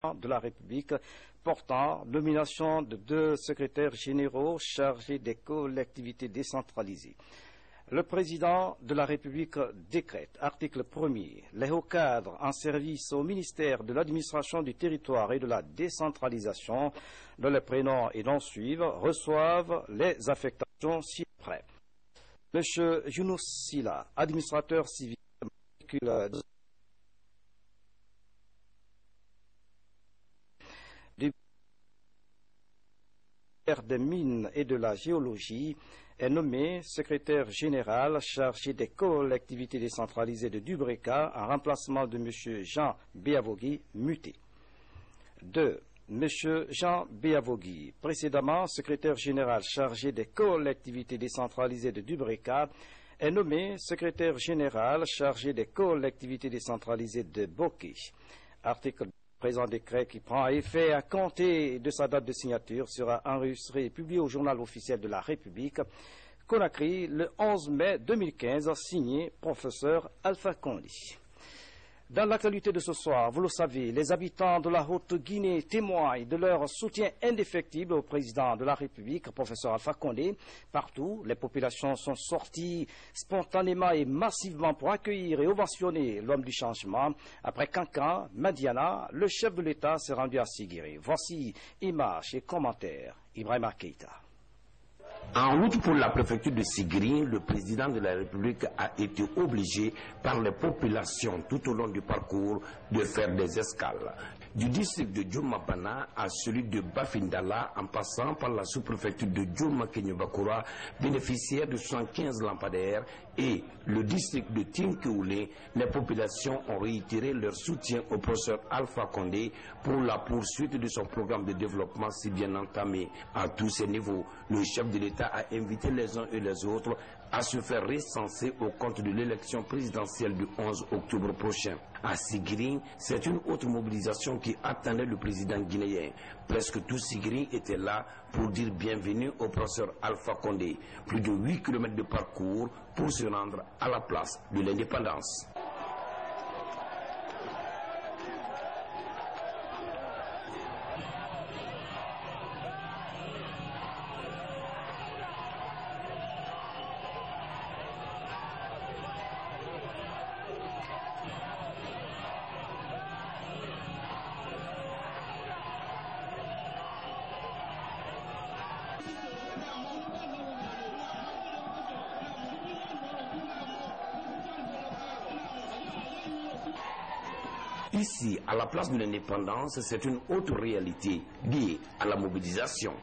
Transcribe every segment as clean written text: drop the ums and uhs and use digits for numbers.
de la République portant nomination de 2 secrétaires généraux chargés des collectivités décentralisées. Le président de la République décrète, article 1er, les hauts cadres en service au ministère de l'administration du territoire et de la décentralisation, dont les prénoms et noms suivent, reçoivent les affectations ci-après. M. Younous Silla, administrateur civil, du ministère des Mines et de la Géologie, est nommé secrétaire général chargé des collectivités décentralisées de Dubreka en remplacement de M. Jean Béavogui, muté. 2. M. Jean Béavogui, précédemment secrétaire général chargé des collectivités décentralisées de Dubreka, est nommé secrétaire général chargé des collectivités décentralisées de Boké. Article présent décret qui prend effet à compter de sa date de signature sera enregistré et publié au journal officiel de la République, Conakry, le 11 mai 2015, signé professeur Alpha Condé. Dans l'actualité de ce soir, vous le savez, les habitants de la Haute-Guinée témoignent de leur soutien indéfectible au président de la République, professeur Alpha Condé. Partout, les populations sont sorties spontanément et massivement pour accueillir et ovationner l'homme du changement. Après Cancan, Madiana, le chef de l'État s'est rendu à Siguiri. Voici images et commentaires. Ibrahima Keïta. En route pour la préfecture de Sigiri, le président de la République a été obligé par les populations tout au long du parcours de faire des escales. Du district de Djoumabana à celui de Bafindala, en passant par la sous-préfecture de Djouma-Kenyobakura, bénéficiaire de 75 lampadaires, et le district de Tinkeoulé, les populations ont réitéré leur soutien au professeur Alpha Condé pour la poursuite de son programme de développement si bien entamé. À tous ces niveaux, le chef de l'État a invité les uns et les autres à se faire recenser au compte de l'élection présidentielle du 11 octobre prochain. À Sigiri, c'est une autre mobilisation qui attendait le président guinéen. Presque tout Sigiri était là pour dire bienvenue au professeur Alpha Condé. Plus de 8 km de parcours pour se rendre à la place de l'indépendance. Ici, à la place de l'indépendance, c'est une autre réalité liée à la mobilisation.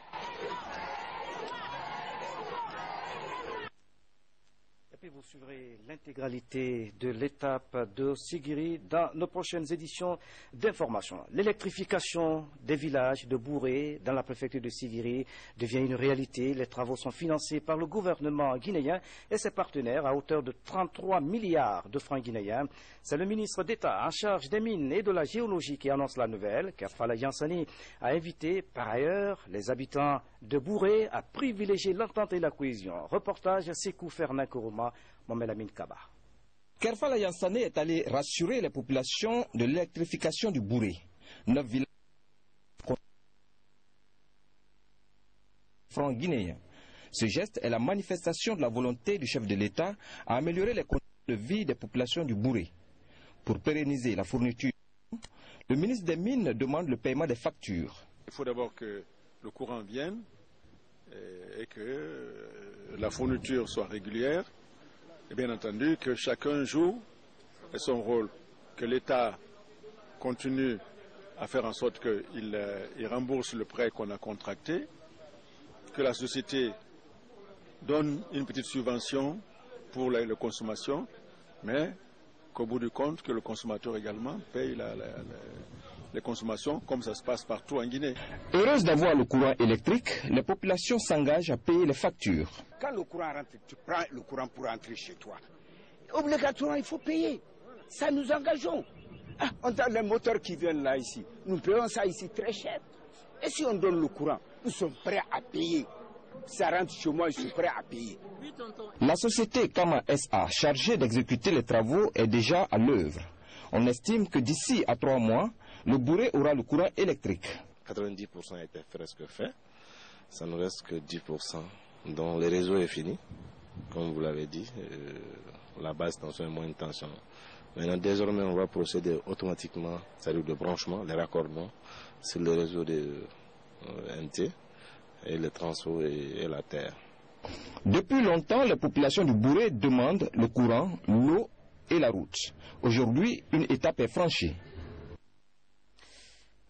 Et puis vous suivrez l'intégralité de l'étape de Sigiri dans nos prochaines éditions d'information. L'électrification des villages de Bouré dans la préfecture de Sigiri devient une réalité. Les travaux sont financés par le gouvernement guinéen et ses partenaires à hauteur de 33 milliards de francs guinéens. C'est le ministre d'État en charge des mines et de la géologie qui annonce la nouvelle. Kerfala Yansani a invité par ailleurs les habitants de Bouré à privilégier l'entente et la cohésion. Reportage Sekou Fernan Kourouma, Mohamed Amin Kaba. Kerfala Yansani est allé rassurer les populations de l'électrification du Bouré. 9 villages francs guinéens. Ce geste est la manifestation de la volonté du chef de l'État à améliorer les conditions de vie des populations du Bouré. Pour pérenniser la fourniture, le ministre des Mines demande le paiement des factures. Il faut d'abord que le courant vienne et que la fourniture soit régulière. Et bien entendu que chacun joue son rôle, que l'État continue à faire en sorte qu'il rembourse le prêt qu'on a contracté, que la société donne une petite subvention pour la consommation, mais qu'au bout du compte, que le consommateur également paye les consommations, comme ça se passe partout en Guinée. Heureuse d'avoir le courant électrique, les populations s'engagent à payer les factures. Quand le courant rentre, tu prends le courant pour rentrer chez toi. Obligatoirement, il faut payer. Ça, nous engageons. Ah, on a les moteurs qui viennent là, ici. Nous payons ça ici très cher. Et si on donne le courant, nous sommes prêts à payer. Ça rentre chez moi, je suis prêt à payer. La société Kama SA, chargée d'exécuter les travaux, est déjà à l'œuvre. On estime que d'ici à 3 mois, le Bouré aura le courant électrique. 90% était presque fait. Ça ne reste que 10% dont le réseau est fini. Comme vous l'avez dit, la basse tension et moyenne tension. Maintenant, désormais, on va procéder automatiquement, c'est-à-dire de branchement, les raccordements sur le réseau de NT et le transfo et la terre. Depuis longtemps, les populations du Bouré demandent le courant, l'eau et la route. Aujourd'hui, une étape est franchie.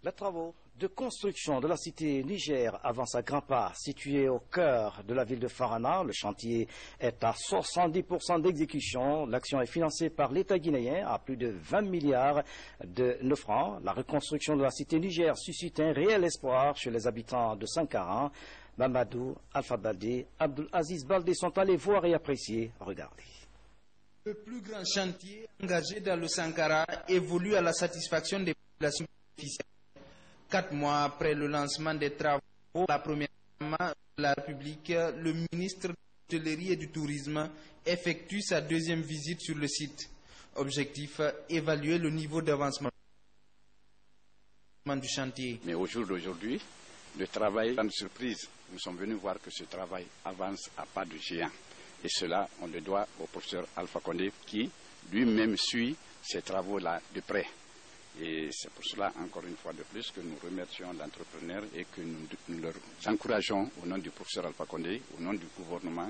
Les travaux de construction de la cité Niger avancent à grands pas. Situé au cœur de la ville de Farana, le chantier est à 70% d'exécution. L'action est financée par l'État guinéen à plus de 20 milliards de francs. La reconstruction de la cité Niger suscite un réel espoir chez les habitants de Sankara. Mamadou, Alpha Baldé, Abdul Aziz Baldé sont allés voir et apprécier. Regardez. Le plus grand chantier engagé dans le Sankara évolue à la satisfaction des populations bénéficiaires. 4 mois après le lancement des travaux, la première dame de la République, le ministre de l'Hôtellerie et du Tourisme effectue sa deuxième visite sur le site. Objectif, évaluer le niveau d'avancement du chantier. Mais au jour d'aujourd'hui, le travail, sans surprise, nous sommes venus voir que ce travail avance à pas de géant. Et cela, on le doit au professeur Alpha Condé qui lui-même suit ces travaux-là de près. Et c'est pour cela, encore une fois de plus, que nous remercions l'entrepreneur et que nous leur encourageons au nom du professeur Alpha Condé, au nom du gouvernement,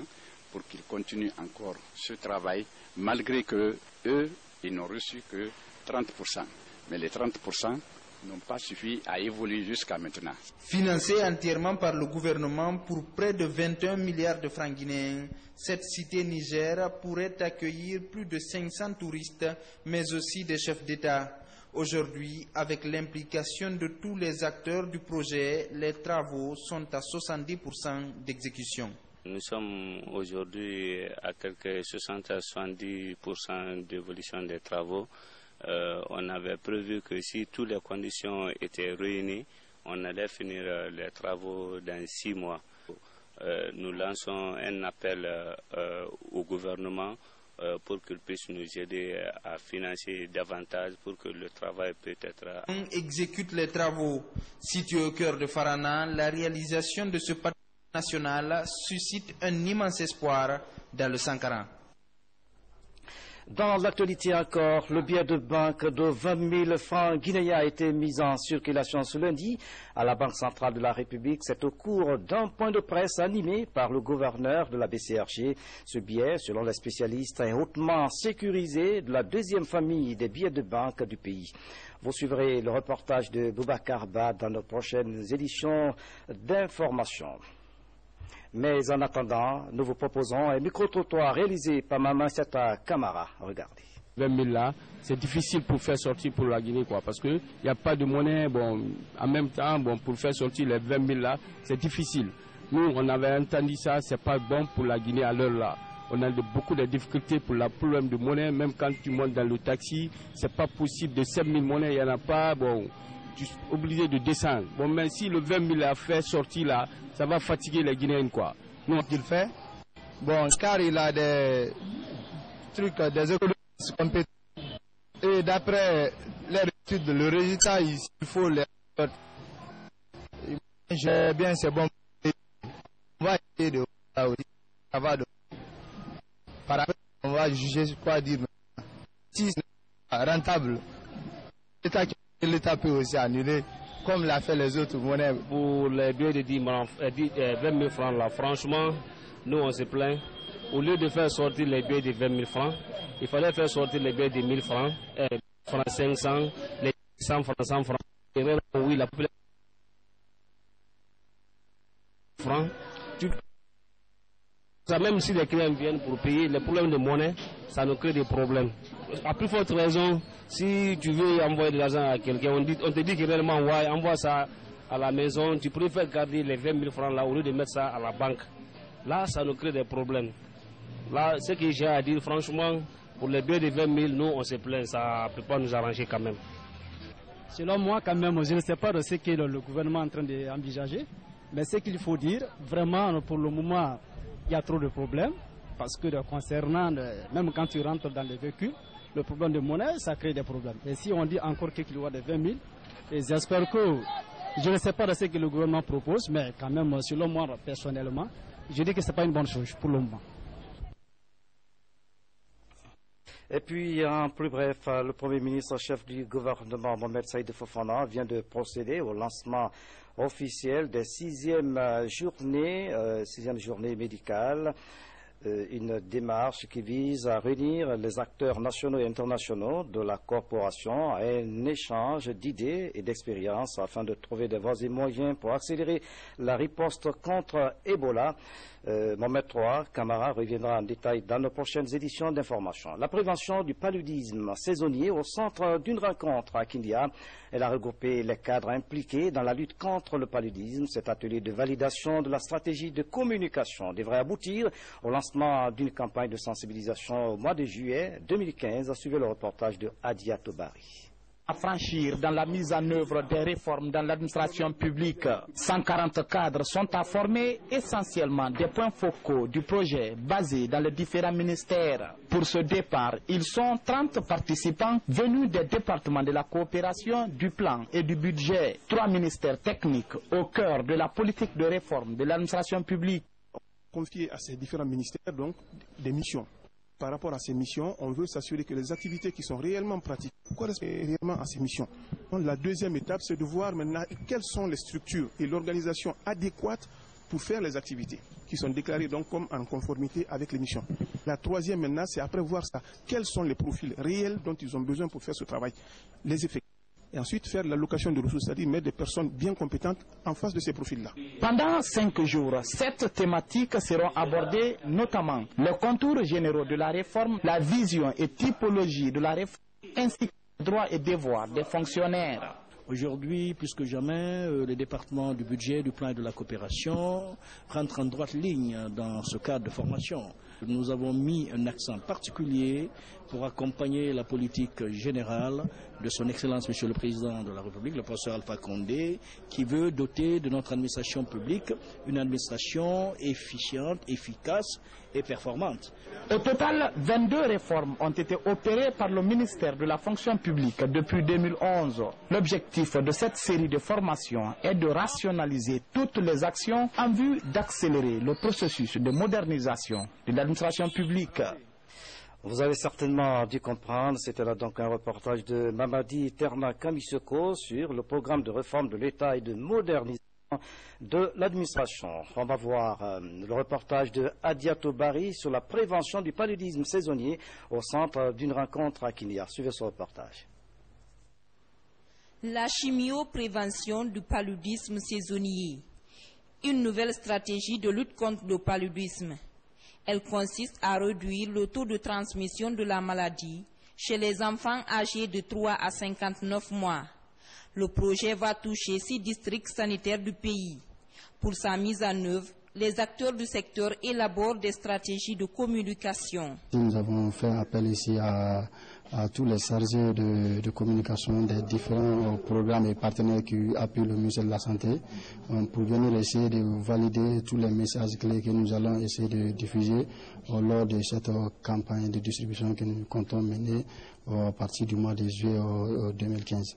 pour qu'ils continuent encore ce travail, malgré que eux, ils n'ont reçu que 30%. Mais les 30% n'ont pas suffi à évoluer jusqu'à maintenant. Financé entièrement par le gouvernement pour près de 21 milliards de francs guinéens, cette cité Niger pourrait accueillir plus de 500 touristes, mais aussi des chefs d'État. Aujourd'hui, avec l'implication de tous les acteurs du projet, les travaux sont à 70% d'exécution. Nous sommes aujourd'hui à quelques 60-70% d'évolution des travaux. On avait prévu que si toutes les conditions étaient réunies, on allait finir les travaux dans 6 mois. Nous lançons un appel au gouvernement pour qu'il puisse nous aider à financer davantage pour que le travail puisse être... On exécute les travaux. Situé au cœur de Farana, la réalisation de ce patrimoine national suscite un immense espoir dans le Sankara. Dans l'actualité encore, le billet de banque de 20 000 francs guinéens a été mis en circulation ce lundi à la Banque centrale de la République. C'est au cours d'un point de presse animé par le gouverneur de la BCRG. Ce billet, selon les spécialistes, est hautement sécurisé de la deuxième famille des billets de banque du pays. Vous suivrez le reportage de Boubacar Ba dans nos prochaines éditions d'information. Mais en attendant, nous vous proposons un micro-trottoir réalisé par Maman Seta Kamara. Regardez. 20 000 là, c'est difficile pour faire sortir pour la Guinée, quoi, parce qu'il n'y a pas de monnaie. Bon, en même temps, bon, pour faire sortir les 20 000 là, c'est difficile. Nous, on avait entendu ça, c'est pas bon pour la Guinée à l'heure là. On a beaucoup de difficultés pour le problème de monnaie, même quand tu montes dans le taxi, c'est pas possible. De 7 000 monnaies, il n'y en a pas, bon, tu es obligé de descendre. Bon, mais si le 20 000 a fait sortir là, ça va fatiguer les Guinéens, quoi. Nous, il fait, bon, car il a des trucs, des économies compétentes. Et d'après les études, le résultat, il faut les... J'ai bien, c'est bon. On va essayer de... Ça va de... Par après, on va juger quoi dire. Si c'est rentable, l'État peut aussi annuler, comme l'a fait les autres monnaies. Pour les billets de 20 000 francs là, franchement, nous on se plaint. Au lieu de faire sortir les billets de 20 000 francs, il fallait faire sortir les billets de 1000 francs, francs 500, les 100 francs, 100 francs. Et même, oui, la population francs. Même si les clients viennent pour payer, les problèmes de monnaie, ça nous crée des problèmes. À plus forte raison, si tu veux envoyer de l'argent à quelqu'un, on te dit que réellement, envoie ça à la maison, tu préfères garder les 20 000 francs là au lieu de mettre ça à la banque. Là, ça nous crée des problèmes. Là, ce que j'ai à dire, franchement, pour les billets de 20 000, nous, on se plaint, ça ne peut pas nous arranger quand même. Selon moi, quand même, je ne sais pas de ce que le gouvernement est en train d'envisager, mais ce qu'il faut dire, vraiment, pour le moment, il y a trop de problèmes, parce que concernant, même quand tu rentres dans les véhicules, le problème de monnaie, ça crée des problèmes. Et si on dit encore qu'il y a des 20 000, Et j'espère que, je ne sais pas de ce que le gouvernement propose, mais quand même, selon moi, personnellement, je dis que ce n'est pas une bonne chose pour le moment. Et puis, en plus bref, le Premier ministre, chef du gouvernement, Mohamed Saïd Fofana, vient de procéder au lancement officiel des sixième journée médicale. Une démarche qui vise à réunir les acteurs nationaux et internationaux de la corporation à un échange d'idées et d'expériences afin de trouver des voies et moyens pour accélérer la riposte contre Ebola. Mohamed III Camara reviendra en détail dans nos prochaines éditions d'information. La prévention du paludisme saisonnier au centre d'une rencontre à Kindia. Elle a regroupé les cadres impliqués dans la lutte contre le paludisme. Cet atelier de validation de la stratégie de communication devrait aboutir au lancement d'une campagne de sensibilisation au mois de juillet 2015. Suivez le reportage de Adia Tobari. À franchir dans la mise en œuvre des réformes dans l'administration publique. 140 cadres sont à former, essentiellement des points focaux du projet basé dans les différents ministères. Pour ce départ, ils sont 30 participants venus des départements de la coopération, du plan et du budget. 3 ministères techniques au cœur de la politique de réforme de l'administration publique. Confier à ces différents ministères donc des missions. Par rapport à ces missions, on veut s'assurer que les activités qui sont réellement pratiques correspondent réellement à ces missions. Donc, la deuxième étape, c'est de voir maintenant quelles sont les structures et l'organisation adéquate pour faire les activités qui sont déclarées donc comme en conformité avec les missions. La troisième maintenant, c'est après voir ça, quels sont les profils réels dont ils ont besoin pour faire ce travail, les effets. Et ensuite faire l'allocation de ressources, c'est-à-dire mettre des personnes bien compétentes en face de ces profils-là. Pendant 5 jours, 7 thématiques seront abordées, notamment les contours généraux de la réforme, la vision et typologie de la réforme, ainsi que les droits et devoirs des fonctionnaires. Aujourd'hui, plus que jamais, le département du budget, du plan et de la coopération rentre en droite ligne dans ce cadre de formation. Nous avons mis un accent particulier pour accompagner la politique générale de son Excellence Monsieur le Président de la République, le professeur Alpha Condé, qui veut doter de notre administration publique une administration efficiente, efficace et performante. Au total, 22 réformes ont été opérées par le ministère de la fonction publique depuis 2011. L'objectif de cette série de formations est de rationaliser toutes les actions en vue d'accélérer le processus de modernisation de l'administration publique. Vous avez certainement dû comprendre, c'était là donc un reportage de Mamadi Terna Kamisoko sur le programme de réforme de l'État et de modernisation de l'administration. On va voir le reportage de Adia Tobari sur la prévention du paludisme saisonnier au centre d'une rencontre à Kindia. Suivez ce reportage. La chimioprévention du paludisme saisonnier. Une nouvelle stratégie de lutte contre le paludisme. Elle consiste à réduire le taux de transmission de la maladie chez les enfants âgés de 3 à 59 mois. Le projet va toucher 6 districts sanitaires du pays. Pour sa mise en œuvre, les acteurs du secteur élaborent des stratégies de communication. Nous avons fait appel ici à tous les chargés de communication des différents programmes et partenaires qui appuient le ministère de la Santé pour venir essayer de valider tous les messages clés que nous allons essayer de diffuser lors de cette campagne de distribution que nous comptons mener à partir du mois de juillet 2015.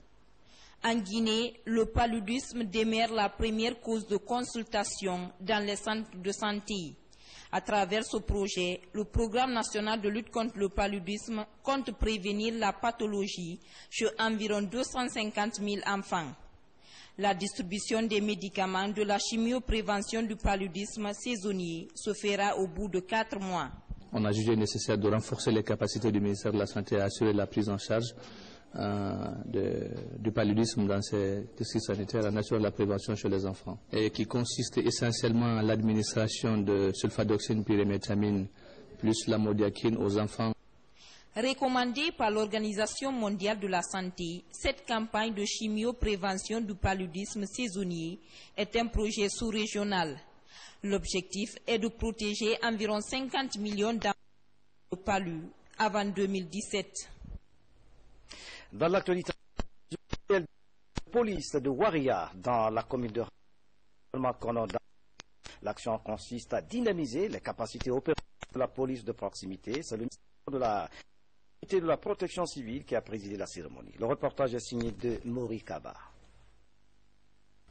En Guinée, le paludisme demeure la première cause de consultation dans les centres de santé. À travers ce projet, le Programme national de lutte contre le paludisme compte prévenir la pathologie chez environ 250 000 enfants. La distribution des médicaments de la chimioprévention du paludisme saisonnier se fera au bout de 4 mois. On a jugé nécessaire de renforcer les capacités du ministère de la Santé à assurer la prise en charge du paludisme dans ces districts sanitaires en assurant la prévention chez les enfants, et qui consiste essentiellement à l'administration de sulfadoxine pyrimétamine plus l'amodiaquine aux enfants. Recommandée par l'Organisation mondiale de la santé, cette campagne de chimioprévention du paludisme saisonnier est un projet sous-régional. L'objectif est de protéger environ 50 millions d'enfants de palud avant 2017. Dans l'actualité, la police de Waria, dans la commune de Konoda, l'action consiste à dynamiser les capacités opérationnelles de la police de proximité. C'est le ministère de la Protection civile qui a présidé la cérémonie. Le reportage est signé de Mori Kaba.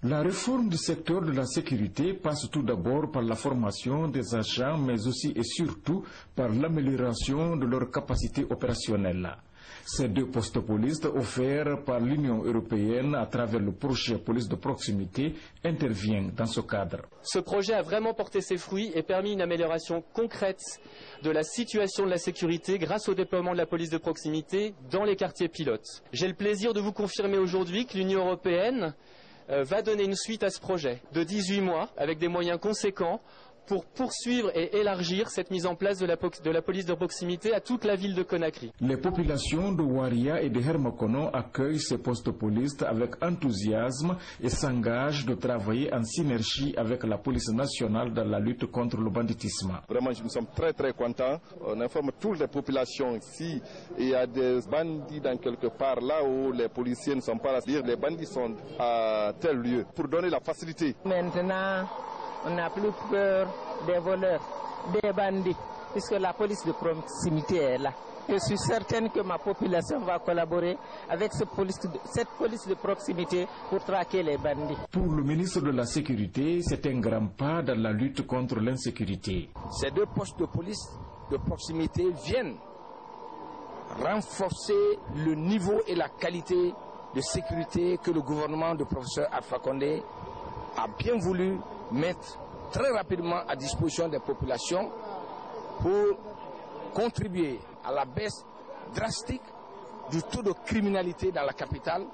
La réforme du secteur de la sécurité passe tout d'abord par la formation des agents, mais aussi et surtout par l'amélioration de leurs capacités opérationnelles. Ces 2 postes police offerts par l'Union européenne à travers le projet police de proximité interviennent dans ce cadre. Ce projet a vraiment porté ses fruits et permis une amélioration concrète de la situation de la sécurité grâce au déploiement de la police de proximité dans les quartiers pilotes. J'ai le plaisir de vous confirmer aujourd'hui que l'Union européenne va donner une suite à ce projet de 18 mois avec des moyens conséquents pour poursuivre et élargir cette mise en place de la police de proximité à toute la ville de Conakry. Les populations de Waria et de Hermokono accueillent ces postes police avec enthousiasme et s'engagent de travailler en synergie avec la police nationale dans la lutte contre le banditisme. Vraiment, nous sommes très contents. On informe toutes les populations ici. Il y a des bandits dans quelque part là où les policiers ne sont pas là. Les bandits sont à tel lieu pour donner la facilité. Maintenant, on n'a plus peur des voleurs, des bandits, puisque la police de proximité est là. Je suis certaine que ma population va collaborer avec cette police de proximité pour traquer les bandits. Pour le ministre de la Sécurité, c'est un grand pas dans la lutte contre l'insécurité. Ces 2 postes de police de proximité viennent renforcer le niveau et la qualité de sécurité que le gouvernement du professeur Alpha Condé a bien voulu mettre très rapidement à disposition des populations pour contribuer à la baisse drastique du taux de criminalité dans la capitale,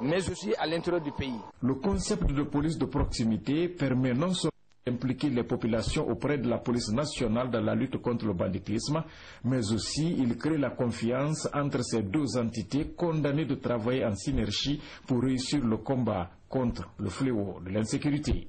mais aussi à l'intérieur du pays. Le concept de police de proximité permet non seulement d'impliquer les populations auprès de la police nationale dans la lutte contre le banditisme, mais aussi il crée la confiance entre ces 2 entités condamnées de travailler en synergie pour réussir le combat contre le fléau de l'insécurité.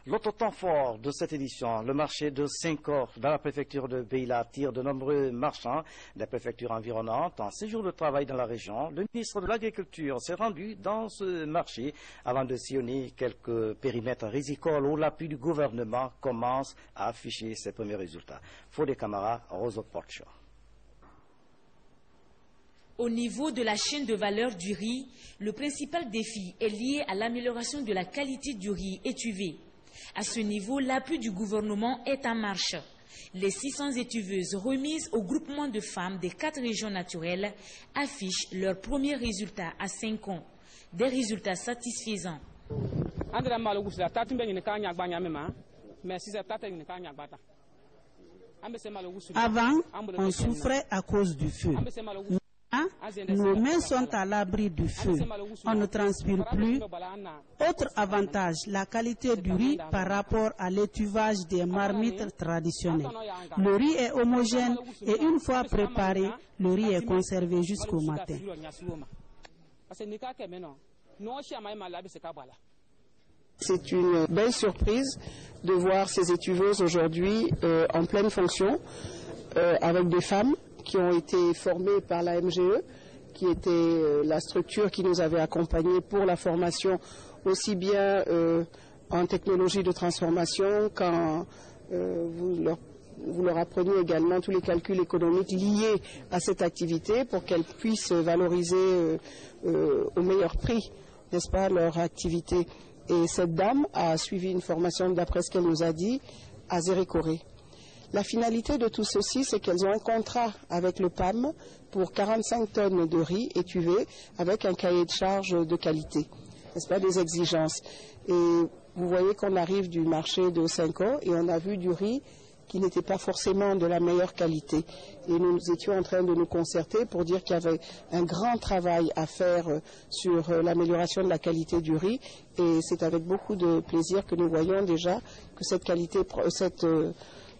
L'autre temps fort de cette édition, le marché de Saint-Cor dans la préfecture de Beila attire de nombreux marchands des préfectures environnantes. En séjour de travail dans la région, le ministre de l'Agriculture s'est rendu dans ce marché avant de sillonner quelques périmètres rizicoles où l'appui du gouvernement commence à afficher ses premiers résultats. Fodé Camara, Roso Porcho. Au niveau de la chaîne de valeur du riz, le principal défi est lié à l'amélioration de la qualité du riz étuvé. À ce niveau, l'appui du gouvernement est en marche. Les 600 étuveuses remises au groupement de femmes des 4 régions naturelles affichent leurs premiers résultats à 5 ans. Des résultats satisfaisants. Avant, on souffrait à cause du feu. Nos mains sont à l'abri du feu. On ne transpire plus. Autre avantage, la qualité du riz par rapport à l'étuvage des marmites traditionnelles. Le riz est homogène et une fois préparé, le riz est conservé jusqu'au matin. C'est une belle surprise de voir ces étuveuses aujourd'hui en pleine fonction avec des femmes qui ont été formées par la MGE, qui était la structure qui nous avait accompagnés pour la formation aussi bien en technologie de transformation qu'en vous leur apprenez également tous les calculs économiques liés à cette activité pour qu'elles puissent valoriser au meilleur prix, n'est-ce pas, leur activité. Et cette dame a suivi une formation, d'après ce qu'elle nous a dit, à Zérékoré. La finalité de tout ceci, c'est qu'elles ont un contrat avec le PAM pour 45 tonnes de riz étuvé avec un cahier de charge de qualité, n'est-ce pas, des exigences. Et vous voyez qu'on arrive du marché de 5 ans et on a vu du riz qui n'était pas forcément de la meilleure qualité. Et nous étions en train de nous concerter pour dire qu'il y avait un grand travail à faire sur l'amélioration de la qualité du riz. Et c'est avec beaucoup de plaisir que nous voyons déjà que cette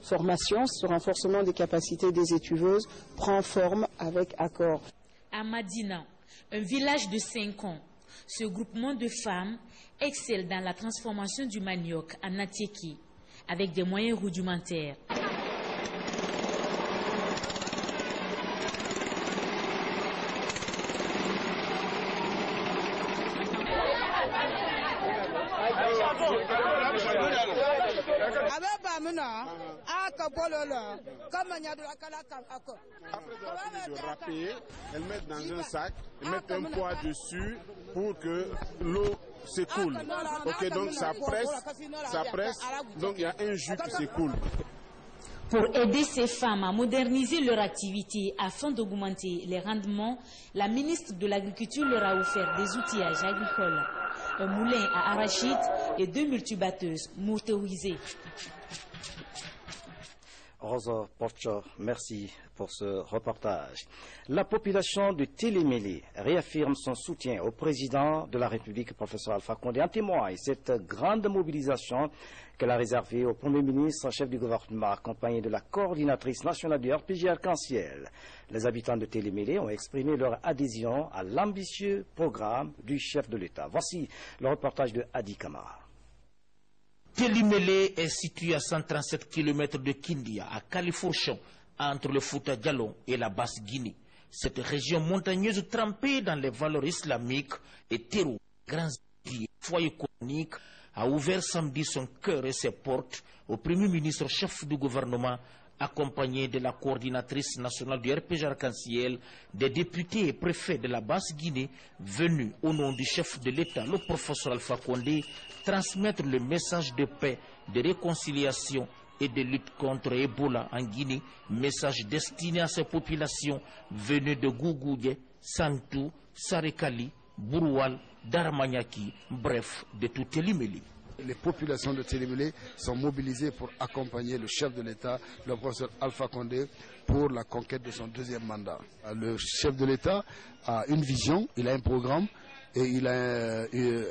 formation, ce renforcement des capacités des étuveuses prend forme avec accord. À Madina, un village de 5 ans, ce groupement de femmes excelle dans la transformation du manioc en atieki avec des moyens rudimentaires. De râper, elles mettent dans un sac, elles mettent un poids dessus pour que l'eau s'écoule. Ok, donc ça presse, donc il y a un jus qui s'écoule. Pour aider ces femmes à moderniser leur activité afin d'augmenter les rendements, la ministre de l'Agriculture leur a offert des outillages agricoles, un moulin à arachide et 2 multibatteuses motorisées. Rosa Porcho, merci pour ce reportage. La population de Télémélé réaffirme son soutien au président de la République, professeur Alpha Condé. En témoigne cette grande mobilisation qu'elle a réservée au Premier ministre, chef du gouvernement, accompagné de la coordinatrice nationale du RPG Arc-en-Ciel. Les habitants de Télémélé ont exprimé leur adhésion à l'ambitieux programme du chef de l'État. Voici le reportage de Hadi Kamara. Télémélé est situé à 137 km de Kindia, à Califourchon, entre le Fouta Djallon et la Basse-Guinée. Cette région montagneuse trempée dans les valeurs islamiques et terreau, grands foyer coranique, a ouvert samedi son cœur et ses portes au Premier ministre chef du gouvernement, accompagné de la coordinatrice nationale du RPG Arc-en-Ciel, des députés et préfets de la Basse-Guinée, venus au nom du chef de l'État, le professeur Alpha Condé, transmettre le message de paix, de réconciliation et de lutte contre Ebola en Guinée, message destiné à ces populations venues de Gougoudje, Santou, Sarekali, Bouroual, Darmaniaki, bref, de tout Télémélé. Les populations de Télémélé sont mobilisées pour accompagner le chef de l'État, le professeur Alpha Condé, pour la conquête de son deuxième mandat. Le chef de l'État a une vision, il a un programme, et il a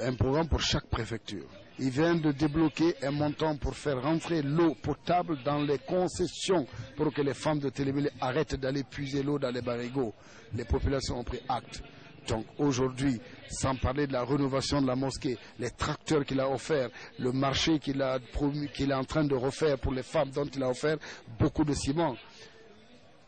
un programme pour chaque préfecture. Il vient de débloquer un montant pour faire rentrer l'eau potable dans les concessions pour que les femmes de Télémélé arrêtent d'aller puiser l'eau dans les barrigots. Les populations ont pris acte. Donc aujourd'hui, sans parler de la rénovation de la mosquée, les tracteurs qu'il a offerts, le marché qu'il a promis, qu'il est en train de refaire pour les femmes dont il a offert beaucoup de ciment.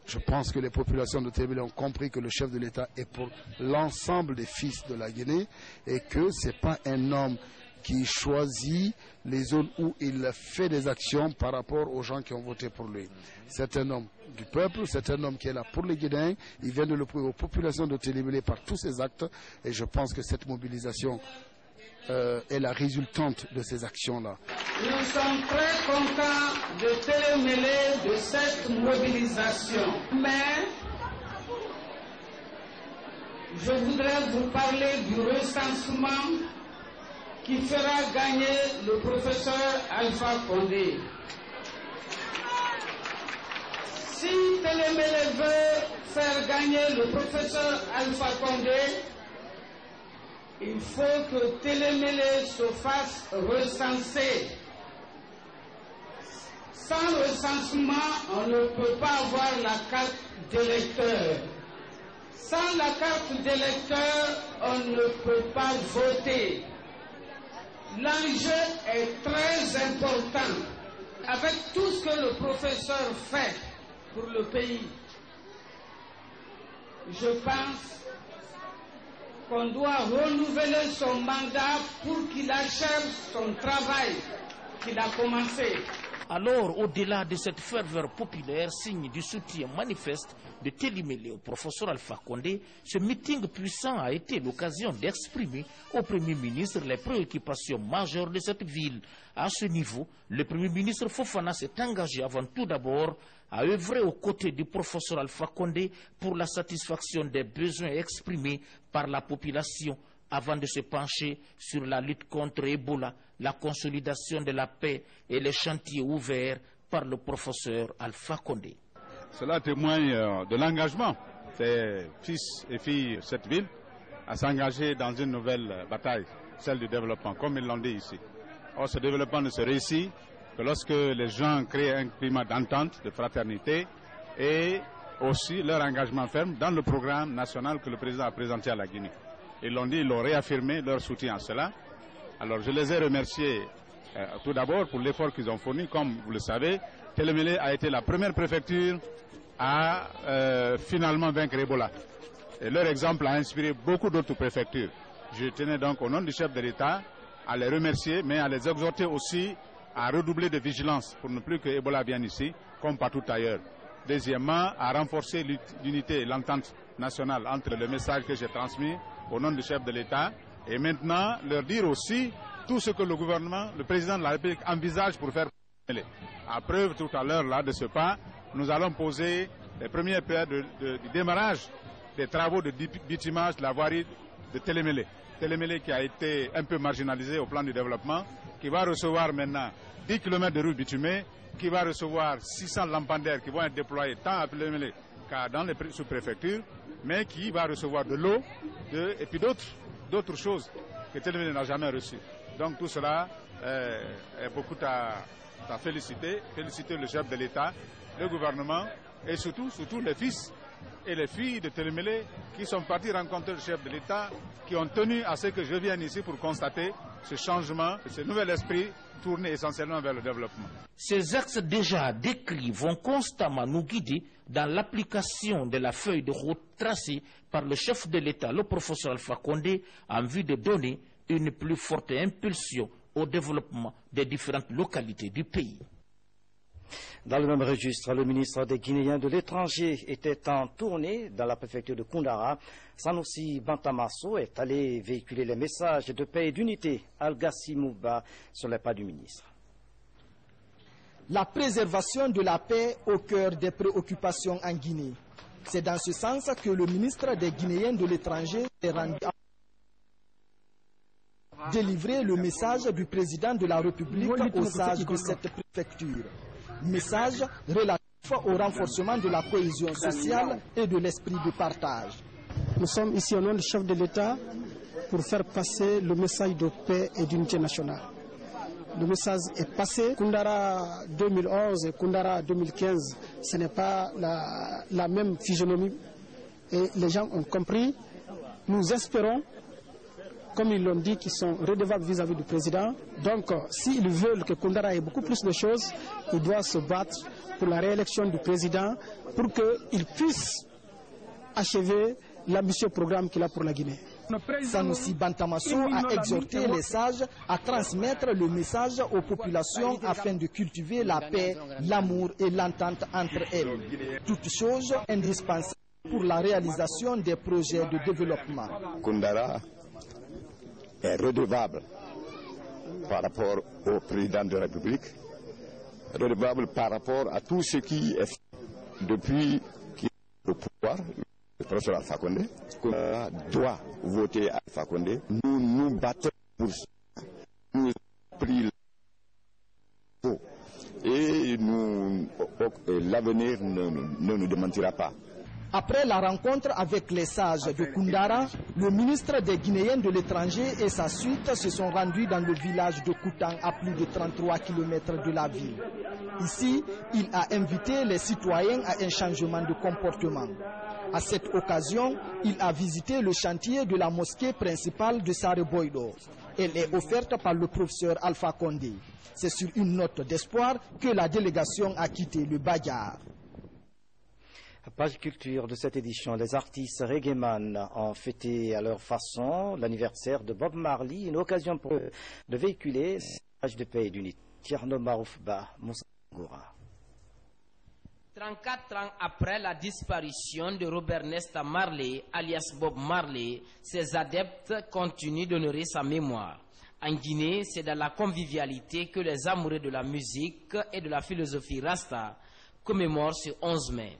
Je pense que les populations de Télémélé ont compris que le chef de l'État est pour l'ensemble des fils de la Guinée et que ce n'est pas un homme qui choisit les zones où il fait des actions par rapport aux gens qui ont voté pour lui. C'est un homme du peuple, c'est un homme qui est là pour les Guinéens. Il vient de le prouver aux populations de Télémélé par tous ses actes et je pense que cette mobilisation est la résultante de ces actions-là. Nous sommes très contents de Télémélé de cette mobilisation. Mais je voudrais vous parler du recensement qui fera gagner le professeur Alpha Condé. Si Télémélé veut faire gagner le professeur Alpha Condé, il faut que Télémélé se fasse recenser. Sans recensement, on ne peut pas avoir la carte d'électeur. Sans la carte d'électeur, on ne peut pas voter. L'enjeu est très important. Avec tout ce que le professeur fait pour le pays, je pense qu'on doit renouveler son mandat pour qu'il achève son travail qu'il a commencé. Alors, au-delà de cette ferveur populaire, signe du soutien manifeste de Télémélé au professeur Alpha Condé, ce meeting puissant a été l'occasion d'exprimer au Premier ministre les préoccupations majeures de cette ville. À ce niveau, le Premier ministre Fofana s'est engagé avant tout d'abord à œuvrer aux côtés du professeur Alpha Condé pour la satisfaction des besoins exprimés par la population avant de se pencher sur la lutte contre Ebola, la consolidation de la paix et les chantiers ouverts par le professeur Alpha Condé. Cela témoigne de l'engagement des fils et filles de cette ville à s'engager dans une nouvelle bataille, celle du développement, comme ils l'ont dit ici. Or, ce développement ne se réussit que lorsque les gens créent un climat d'entente, de fraternité et aussi leur engagement ferme dans le programme national que le président a présenté à la Guinée. Ils l'ont dit, ils l'ont réaffirmé, leur soutien à cela. Alors je les ai remerciés tout d'abord pour l'effort qu'ils ont fourni. Comme vous le savez, Télémélé a été la première préfecture à finalement vaincre Ebola. Et leur exemple a inspiré beaucoup d'autres préfectures. Je tenais donc au nom du chef de l'État à les remercier, mais à les exhorter aussi à redoubler de vigilance pour ne plus que Ebola vienne ici, comme partout ailleurs. Deuxièmement, à renforcer l'unité et l'entente nationale entre le message que j'ai transmis au nom du chef de l'État Et maintenant, leur dire aussi tout ce que le gouvernement, le président de la République envisage pour faire Télémélé. À preuve tout à l'heure là de ce pas, nous allons poser les premières pierres du démarrage des travaux de bitumage de la voirie de Télémélé. Télémélé qui a été un peu marginalisé au plan du développement, qui va recevoir maintenant 10 km de route bitumée, qui va recevoir 600 lampadaires qui vont être déployés tant à Télémélé qu'à dans les sous-préfectures, mais qui va recevoir de l'eau et puis d'autres choses que Télémélé n'a jamais reçues. Donc tout cela est beaucoup à féliciter le chef de l'État, le gouvernement et surtout les fils et les filles de Télémélé qui sont partis rencontrer le chef de l'État, qui ont tenu à ce que je vienne ici pour constater ce changement, ce nouvel esprit tourné essentiellement vers le développement. Ces axes déjà décrits vont constamment nous guider dans l'application de la feuille de route tracée par le chef de l'État, le professeur Alpha Condé, en vue de donner une plus forte impulsion au développement des différentes localités du pays. Dans le même registre, le ministre des Guinéens de l'étranger était en tournée dans la préfecture de Koundara. Sanoussi Bantamasso est allé véhiculer les messages de paix et d'unité Al-Gassi Mouba sur les pas du ministre. La préservation de la paix au cœur des préoccupations en Guinée. C'est dans ce sens que le ministre des Guinéens de l'étranger est rendu à délivrer le message du président de la République aux sages de cette préfecture. Message relatif au renforcement de la cohésion sociale et de l'esprit de partage. Nous sommes ici au nom du chef de l'État pour faire passer le message de paix et d'unité nationale. Le message est passé. Koundara 2011 et Koundara 2015, ce n'est pas la même physionomie. Et les gens ont compris. Nous espérons, comme ils l'ont dit, qu'ils sont redevables vis-à-vis du président. Donc, s'ils veulent que Koundara ait beaucoup plus de choses, ils doivent se battre pour la réélection du président pour qu'il puisse achever l'ambitieux programme qu'il a pour la Guinée. Sanoussi Bantamasso a exhorté les sages à transmettre le message aux populations afin de cultiver la paix, l'amour et l'entente entre elles. Toutes choses indispensables pour la réalisation des projets de développement. Koundara est redevable par rapport au président de la République, redevable par rapport à tout ce qui est fait depuis qu'il est au pouvoir. Le professeur Alpha Condé doit voter Alpha Condé. Nous nous battons pour ça. Nous avons pris le et l'avenir ne nous démentira pas. Après la rencontre avec les sages de Koundara, le ministre des Guinéens de l'étranger et sa suite se sont rendus dans le village de Koutang à plus de 33 km de la ville. Ici, il a invité les citoyens à un changement de comportement. À cette occasion, il a visité le chantier de la mosquée principale de Sare-Boido. Elle est offerte par le professeur Alpha Condé. C'est sur une note d'espoir que la délégation a quitté le Badiar. Page culture de cette édition, les artistes reggaeman ont fêté à leur façon l'anniversaire de Bob Marley, une occasion pour eux de véhiculer ce message de paix et d'unité. Tierno Maroufba, Moussa Goura. 34 ans après la disparition de Robert Nesta Marley, alias Bob Marley, ses adeptes continuent d'honorer sa mémoire. En Guinée, c'est dans la convivialité que les amoureux de la musique et de la philosophie Rasta commémorent ce 11 mai.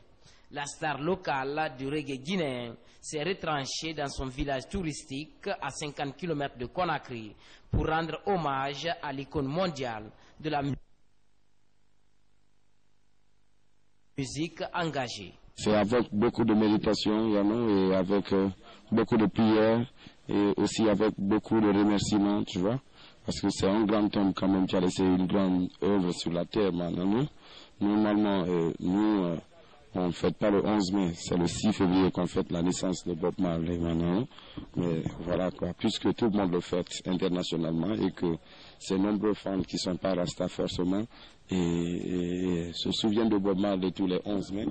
La star locale du reggae guinéen s'est retranchée dans son village touristique à 50 km de Conakry pour rendre hommage à l'icône mondiale de la musique engagée. C'est avec beaucoup de méditation, Yano, et avec beaucoup de prières et aussi avec beaucoup de remerciements, tu vois, parce que c'est un grand homme quand même qui a laissé une grande œuvre sur la terre maintenant. Normalement, nous, on ne fête pas le 11 mai, c'est le 6 février qu'on fête la naissance de Bob Marley maintenant. Mais voilà quoi, puisque tout le monde le fête internationalement et que ces nombreux fans qui sont pas Rasta forcément et se souviennent de Bob Marley tous les 11 mai,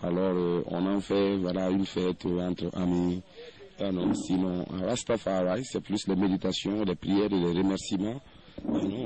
alors on en fait voilà une fête entre amis. Non, sinon, Rastafari, c'est plus les méditations, les prières et les remerciements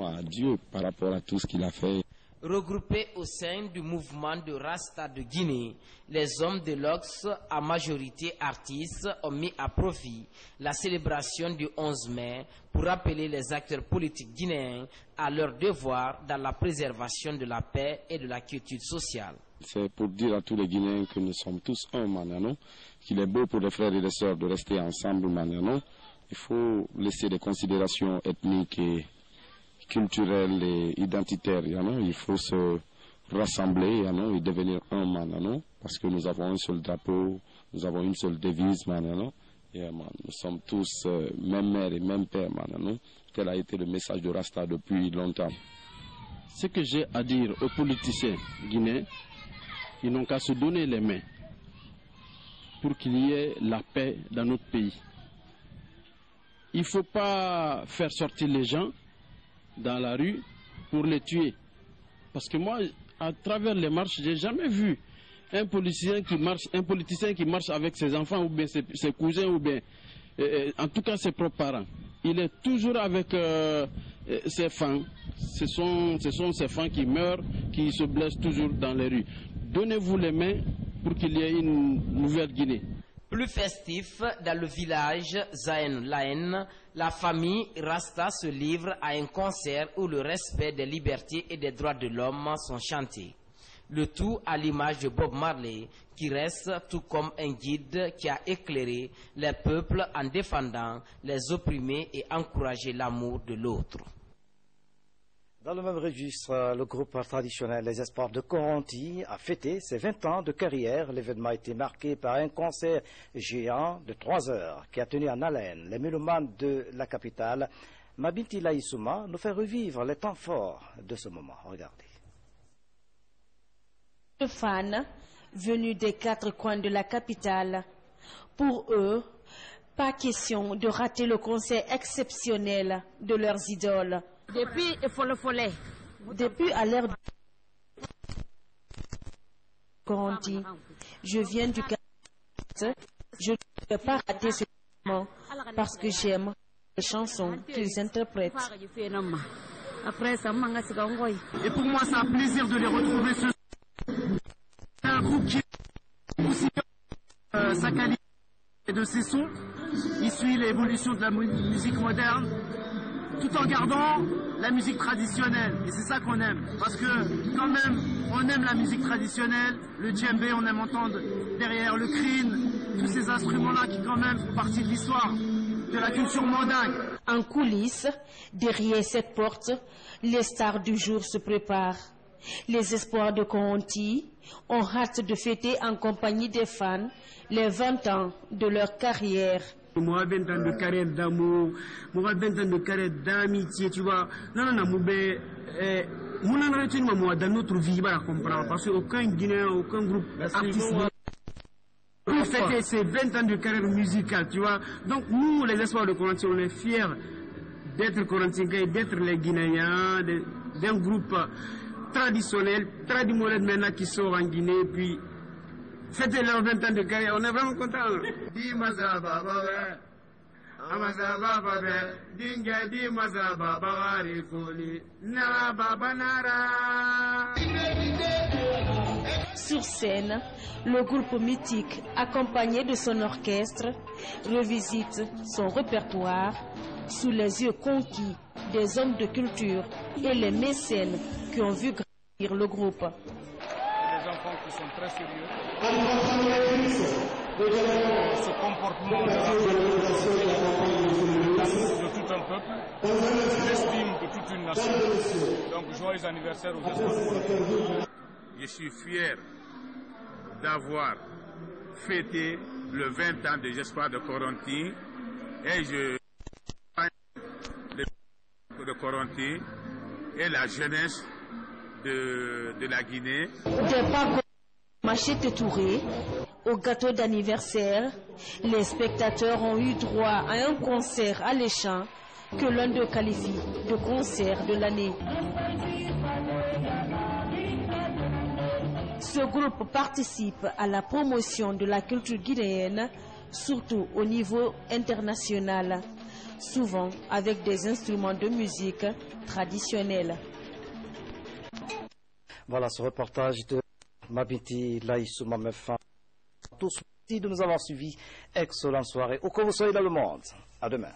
à Dieu par rapport à tout ce qu'il a fait. Regroupés au sein du mouvement de Rasta de Guinée, les hommes de l'Ox, à majorité artistes, ont mis à profit la célébration du 11 mai pour rappeler les acteurs politiques guinéens à leur devoir dans la préservation de la paix et de la quiétude sociale. C'est pour dire à tous les Guinéens que nous sommes tous un Manano, qu'il est beau pour les frères et les sœurs de rester ensemble Manano. Il faut laisser des considérations ethniques et culturelles et identitaires. Il faut se rassembler et devenir un Manano, parce que nous avons un seul drapeau, nous avons une seule devise Manano. Nous sommes tous même mère et même père Manano. Tel a été le message de Rasta depuis longtemps. Ce que j'ai à dire aux politiciens guinéens, ils n'ont qu'à se donner les mains pour qu'il y ait la paix dans notre pays. Il ne faut pas faire sortir les gens dans la rue pour les tuer. Parce que moi, à travers les marches, je n'ai jamais vu un politicien qui marche avec ses enfants ou bien ses cousins ou bien, en tout cas ses propres parents. Il est toujours avec ses fans. Ce sont ces fans qui meurent, qui se blessent toujours dans les rues. Donnez-vous les mains pour qu'il y ait une nouvelle Guinée. Plus festif, dans le village Zaen Laen, la famille Rasta se livre à un concert où le respect des libertés et des droits de l'homme sont chantés. Le tout à l'image de Bob Marley, qui reste tout comme un guide qui a éclairé les peuples en défendant les opprimés et encouragé l'amour de l'autre. Dans le même registre, le groupe traditionnel Les Espoirs de Coronti a fêté ses 20 ans de carrière. L'événement a été marqué par un concert géant de 3 heures qui a tenu en haleine les mélomanes de la capitale. Mabinti Laïsouma nous fait revivre les temps forts de ce moment. Regardez. Les fans venus des 4 coins de la capitale, pour eux, pas question de rater le concert exceptionnel de leurs idoles. Depuis à l'ère de Coronti, je viens du quartier, je ne peux pas rater ce moment parce que j'aime les chansons qu'ils interprètent. Et pour moi, c'est un plaisir de les retrouver ce soir. C'est un groupe qui aussi sa qualité de ses sons. Il suit l'évolution de la musique moderne, tout en gardant la musique traditionnelle. Et c'est ça qu'on aime. Parce que quand même, on aime la musique traditionnelle, le djembé, on aime entendre derrière le crine, tous ces instruments-là qui quand même font partie de l'histoire, de la culture mandingue. En coulisses, derrière cette porte, les stars du jour se préparent. Les Espoirs de Coronti ont hâte de fêter en compagnie des fans les 20 ans de leur carrière. Moi, 20 ans de carrière d'amour, moi, 20 ans de carrière d'amitié, tu vois. Non, dans notre vie, voilà, comprendre. Parce qu'aucun Guinéen, aucun groupe artistique peut fêter ces 20 ans de carrière musicale, tu vois. Donc, nous, les Espoirs de Coronti, on est fiers d'être Corontiens, d'être les Guinéens, d'un groupe traditionnel, traditionnel maintenant qui sort en Guinée, puis fêter leurs 20 ans de carrière, on est vraiment contents. Sur scène, le groupe mythique, accompagné de son orchestre, revisite son répertoire sous les yeux conquis des hommes de culture et les mécènes qui ont vu grandir le groupe. Des enfants qui sont très sérieux. Ce comportement de tout un peuple, l'estime de toute une nation. Donc joyeux anniversaire aux Espoirs. Je suis fier d'avoir fêté le 20 ans des Espoirs de Coronti et je de Coronti et la jeunesse de la Guinée. Des pas Machete Touré, au gâteau d'anniversaire, les spectateurs ont eu droit à un concert alléchant que l'un d'eux qualifie de concert de l'année. Ce groupe participe à la promotion de la culture guinéenne, surtout au niveau international, souvent avec des instruments de musique traditionnels. Voilà ce reportage de Mabiti Laïsouma Mefa. Tous, si nous avons suivi, excellente soirée. Où que vous soyez dans le monde. À demain.